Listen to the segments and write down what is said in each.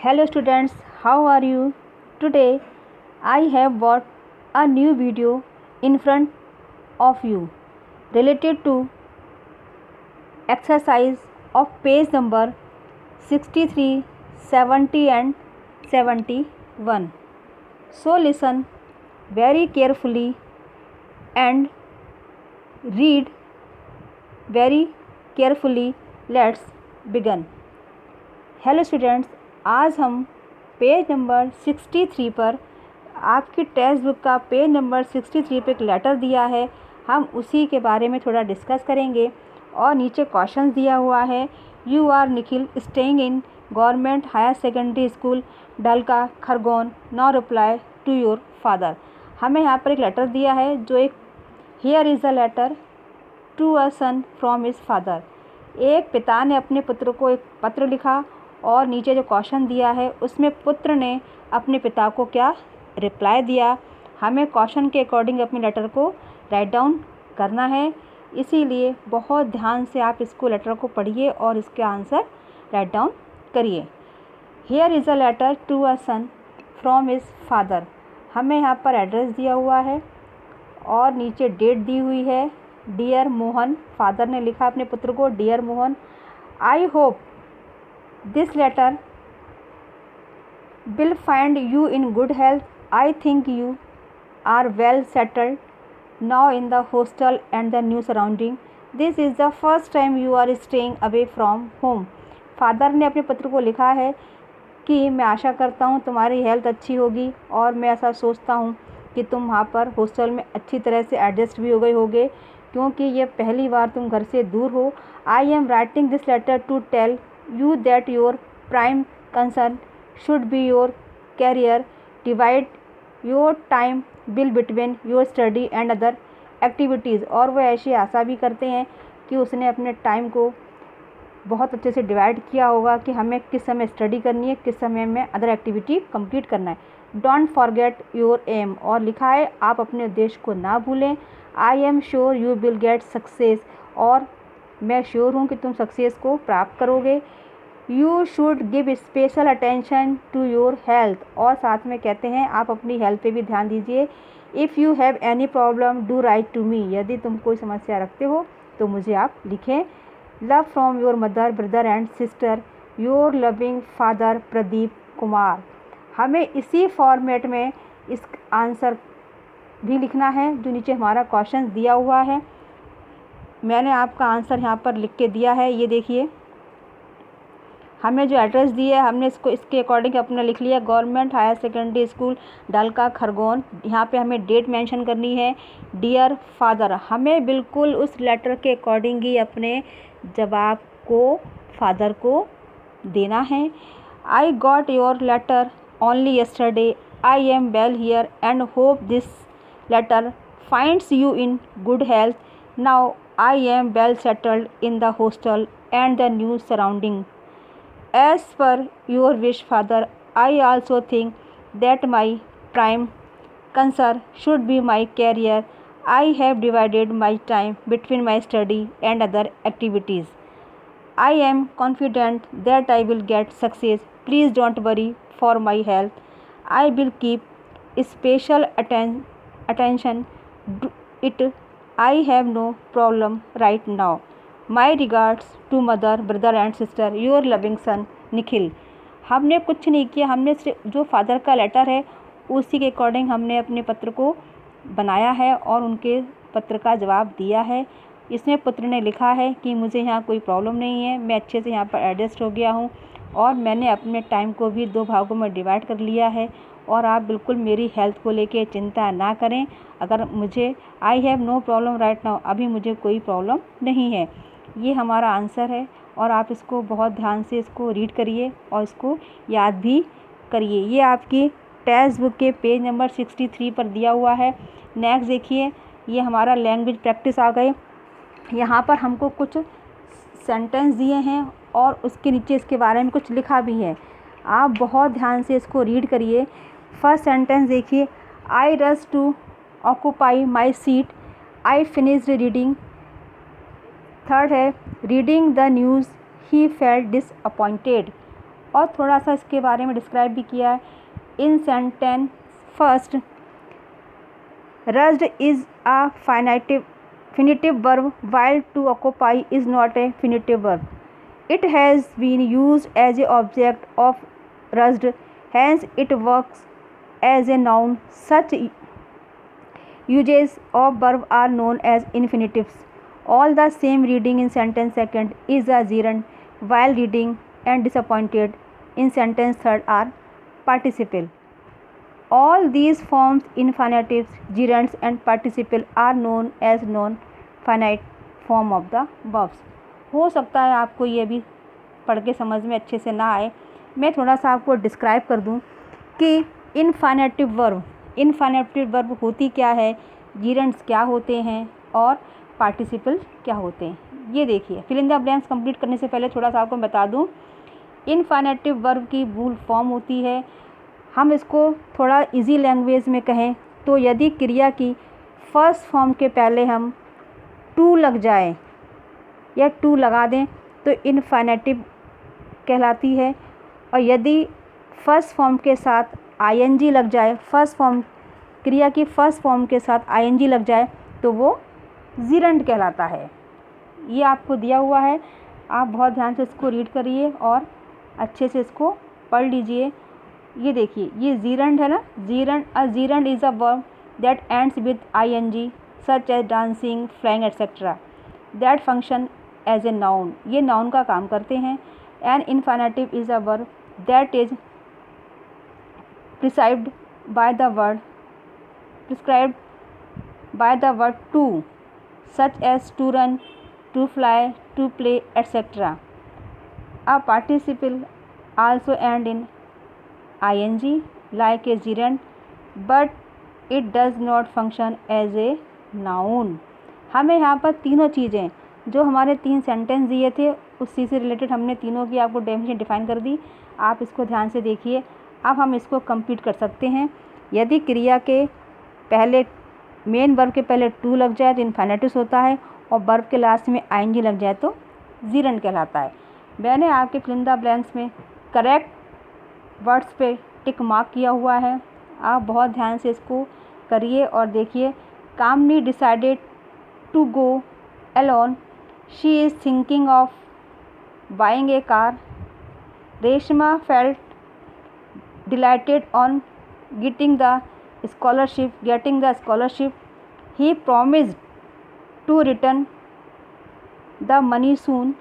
Hello students, how are you? Today I have brought a new video in front of you related to exercise of page number 63, 70 and 71. So listen very carefully and read very carefully. Let's begin. Hello students, आज हम page number 63 पर आपकी text book का page number 63 पे एक letter दिया है, हम उसी के बारे में थोड़ा डिस्कस करेंगे। और नीचे क्वेश्चन दिया हुआ है, you are Nikhil staying in government higher secondary school Dalka Khargone, no reply to your father. हमें यहाँ पर एक लेटर दिया है जो एक here is a letter to a son from his father. एक पिता ने अपने पुत्र को एक पत्र लिखा और नीचे जो क्वेश्चन दिया है उसमें पुत्र ने अपने पिता को क्या रिप्लाई दिया। हमें क्वेश्चन के अकॉर्डिंग अपने लेटर को राइट डाउन करना है, इसीलिए बहुत ध्यान से आप इसको लेटर को पढ़िए और इसके आंसर राइट डाउन करिए। Here is a letter to a son from his father. हमें यहाँ पर एड्रेस दिया हुआ है और नीचे डेट दी हुई है, डियर मोहन। फादर ने लिखा अपने पुत्र को, dear Mohan, I hope this letter will find you in good health. I think you are well settled now in the hostel and the new surrounding. This is the first time you are staying away from home. Father ने अपने पुत्र को लिखा है कि मैं आशा करता हूँ तुम्हारी हेल्थ अच्छी होगी और मैं ऐसा सोचता हूँ कि तुम वहाँ पर हॉस्टल में अच्छी तरह से एडजस्ट भी हो गए होगे क्योंकि ये पहली बार तुम घर से दूर हो। I am writing this letter to tell you that your prime concern should be your career. Divide your time bill between your study and other activities. और वह ऐसी आशा भी करते हैं कि उसने अपने टाइम को बहुत अच्छे से डिवाइड किया होगा कि हमें किस समय स्टडी करनी है, किस समय में अदर एक्टिविटी कंप्लीट करना है। डोंट फॉरगेट योर एम, और लिखा है आप अपने उद्देश्य को ना भूलें। I am sure you will get success, और मैं श्योर हूँ कि तुम सक्सेस को प्राप्त करोगे। You should give special attention to your health, और साथ में कहते हैं आप अपनी हेल्थ पे भी ध्यान दीजिए। If you have any problem do write to me, यदि तुम कोई समस्या रखते हो तो मुझे आप लिखें। Love from your mother brother and sister, your loving father Pradeep Kumar. हमें इसी फॉर्मेट में इस आंसर भी लिखना है जो नीचे हमारा क्वेश्चन दिया हुआ है। मैंने आपका आंसर यहाँ पर लिख के दिया है, ये देखिए। हमें जो एड्रेस दिया है हमने इसको इसके अकॉर्डिंग अपना लिख लिया, government higher secondary school Dalka Khargone. यहाँ पे हमें डेट मेंशन करनी है, डियर फादर। हमें बिल्कुल उस लेटर के अकॉर्डिंग ही अपने जवाब को फादर को देना है। I got your letter only yesterday, I am well here and hope this letter finds you in good health now. I am well settled in the hostel and the new surrounding. As per your wish, father, I also think that my prime concern should be my career. I have divided my time between my study and other activities. I am confident that I will get success. Please don't worry for my health. I will keep special attention to it. I have no problem right now. My regards to mother brother and sister, your loving son Nikhil. हमने कुछ नहीं किया, हमने सिर्फ जो father का letter है उसी के अकॉर्डिंग हमने अपने पत्र को बनाया है और उनके पत्र का जवाब दिया है। इसमें पुत्र ने लिखा है कि मुझे यहाँ कोई प्रॉब्लम नहीं है, मैं अच्छे से यहाँ पर एडजस्ट हो गया हूँ और मैंने अपने टाइम को भी 2 भागों में डिवाइड कर लिया है और आप बिल्कुल मेरी हेल्थ को लेके चिंता ना करें। अगर मुझे I have no problem right now, अभी मुझे कोई प्रॉब्लम नहीं है। ये हमारा आंसर है और आप इसको बहुत ध्यान से इसको रीड करिए और इसको याद भी करिए। ये आपकी टेक्स्ट बुक के पेज नंबर 63 पर दिया हुआ है। नेक्स्ट देखिए, ये हमारा लैंग्वेज प्रैक्टिस आ गए। यहाँ पर हमको कुछ सेंटेंस दिए हैं और उसके नीचे इसके बारे में कुछ लिखा भी है, आप बहुत ध्यान से इसको रीड करिए। फर्स्ट सेंटेंस देखिए, I rush to occupy my seat, I finished reading. Third है, reading the news he felt disappointed. और थोड़ा सा इसके बारे में डिस्क्राइब भी किया है। In sentence first, rushed is a finite verb while to occupy is not a finite verb. It has been used as a object of rust, hence it works as a noun. Such uses of verb are known as infinitives. All the same, reading in sentence second is a gerund, while reading and disappointed in sentence third are participle. All these forms, infinitives, gerunds and participle, are known as non-finite form of the verbs. हो सकता है आपको ये भी पढ़ के समझ में अच्छे से ना आए, मैं थोड़ा सा आपको डिस्क्राइब कर दूं कि इनफाइनेटिव वर्ब होती क्या है, जीरंड्स क्या होते हैं और पार्टिसिपल क्या होते हैं। ये देखिए, fill in the blanks complete करने से पहले थोड़ा सा आपको बता दूं, इनफाइनेटिव वर्ब की मूल फॉर्म होती है, हम इसको थोड़ा इजी लैंग्वेज में कहें तो यदि क्रिया की फर्स्ट फॉर्म के पहले हम टू लग जाए या टू लगा दें तो इनफाइनेटिव कहलाती है, और यदि फर्स्ट फॉर्म के साथ आईएनजी लग जाए, क्रिया की फर्स्ट फॉर्म के साथ आईएनजी लग जाए तो वो जीरंड कहलाता है। ये आपको दिया हुआ है, आप बहुत ध्यान से इसको रीड करिए और अच्छे से इसको पढ़ लीजिए। ये देखिए, ये जीरंड है ना, gerund is a verb that ends with ING such as dancing, flying etcetera, that function as a noun. ये नाउन का काम करते हैं। An infinitive is a verb that is prescribed by the word to such as to run, to fly, to play etcetera. A participle also end in ing like a gerund, but it does not function as a noun. हमें यहाँ पर तीनों चीज़ें जो हमारे 3 sentence दिए थे उसी से रिलेटेड हमने तीनों की आपको डेफिनेशन डिफाइन कर दी। आप इसको ध्यान से देखिए। अब हम इसको कंप्लीट कर सकते हैं। यदि क्रिया के पहले मेन वर्ब के पहले टू लग जाए तो इनफाइनेटिव्स होता है, और वर्ब के लास्ट में ing लग जाए तो जीरंड कहलाता है। मैंने आपके फिल इन द ब्लैंक्स में करेक्ट वर्ड्स पे टिक मार्क किया हुआ है, आप बहुत ध्यान से इसको करिए और देखिए। Kamini decided to go alone, she is thinking of buying a car, Reshma felt delighted on getting the scholarship, he promised to return the money soon,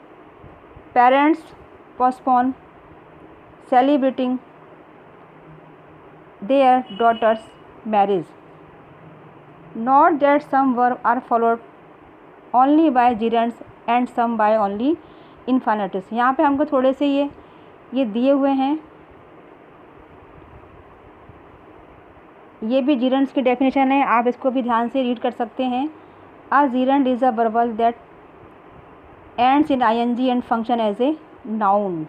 parents postpone celebrating their daughter's marriage. Note that some verbs are followed only by gerunds and some by only infinitives. यहाँ पे हमको थोड़े से ये दिए हुए हैं, ये भी gerunds की डेफिनेशन है, आप इसको भी ध्यान से रीड कर सकते हैं। A gerund is a verbal that ends in ing and function as a noun.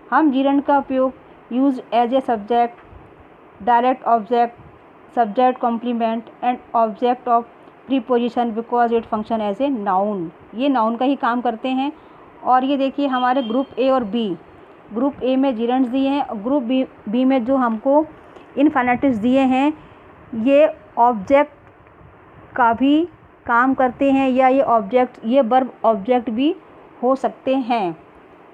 हम जीरंड का उपयोग use as a subject, direct object, subject complement and object of preposition because it function as a noun. ये noun का ही काम करते हैं। और ये देखिए, हमारे ग्रुप ए और बी, ग्रुप ए में जीरंड्स दिए हैं और ग्रुप बी में जो हमको इनफाइनेटिव्स दिए हैं, ये ऑब्जेक्ट का भी काम करते हैं, या ये वर्ब ऑब्जेक्ट भी हो सकते हैं।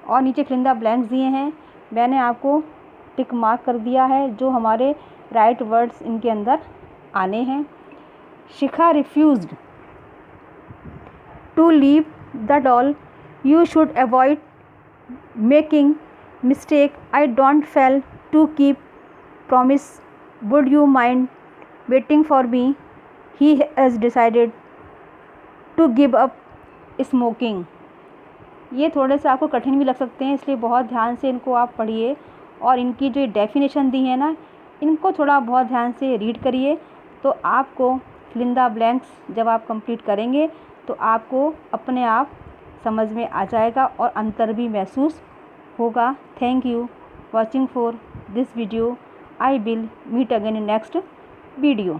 और नीचे फिल इन द ब्लैंक्स दिए हैं, मैंने आपको टिक मार्क कर दिया है जो हमारे राइट वर्ड्स इनके अंदर आने हैं। Shikha refused to leave the doll, you should avoid making mistake, I don't fail to keep promise, would you mind waiting for me, he has decided to give up smoking. ये थोड़े से आपको कठिन भी लग सकते हैं, इसलिए बहुत ध्यान से इनको आप पढ़िए और इनकी जो डेफिनेशन दी है ना, इनको थोड़ा बहुत ध्यान से रीड करिए। तो आपको फिल इन द ब्लैंक्स जब आप कंप्लीट करेंगे तो आपको अपने आप समझ में आ जाएगा और अंतर भी महसूस होगा। Thank you watching for this video. I will meet again in next video.